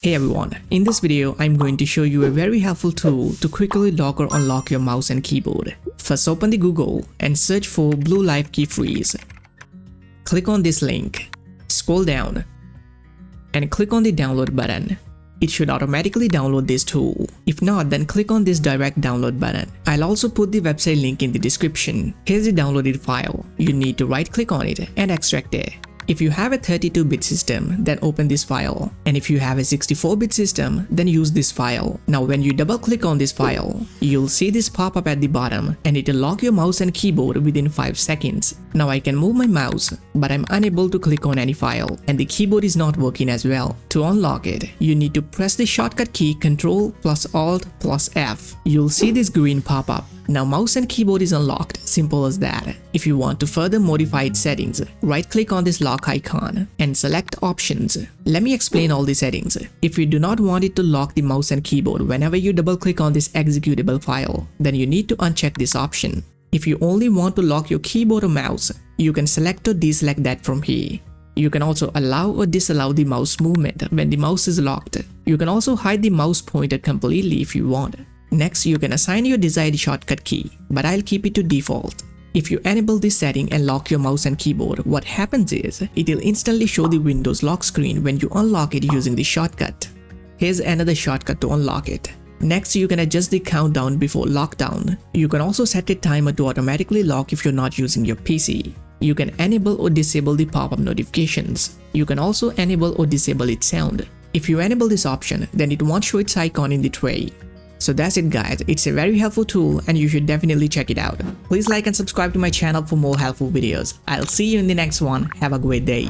Hey everyone, in this video I'm going to show you a very helpful tool to quickly lock or unlock your mouse and keyboard. First open the Google and search for BlueLife KeyFreeze. Click on this link, scroll down and click on the download button. It should automatically download this tool. If not, then click on this direct download button. I'll also put the website link in the description. Here's the downloaded file. You need to right click on it and extract it. If you have a 32-bit system, then open this file. And if you have a 64-bit system, then use this file. Now when you double click on this file, you'll see this pop up at the bottom and it'll lock your mouse and keyboard within 5 seconds. Now I can move my mouse, but I'm unable to click on any file and the keyboard is not working as well. To unlock it, you need to press the shortcut key Ctrl+Alt+F. You'll see this green pop up. Now mouse and keyboard is unlocked, simple as that. If you want to further modify its settings, right click on this lock icon and select options. Let me explain all the settings. If you do not want it to lock the mouse and keyboard whenever you double click on this executable file, then you need to uncheck this option. If you only want to lock your keyboard or mouse, you can select or deselect that from here. You can also allow or disallow the mouse movement when the mouse is locked. You can also hide the mouse pointer completely if you want. Next, you can assign your desired shortcut key, but I'll keep it to default. If you enable this setting and lock your mouse and keyboard, what happens is, it'll instantly show the Windows lock screen when you unlock it using the shortcut. Here's another shortcut to unlock it. Next, you can adjust the countdown before lockdown. You can also set a timer to automatically lock if you're not using your PC. You can enable or disable the pop-up notifications. You can also enable or disable its sound. If you enable this option, then it won't show its icon in the tray. So that's it guys, it's a very helpful tool and you should definitely check it out. Please like and subscribe to my channel for more helpful videos. I'll see you in the next one. Have a great day.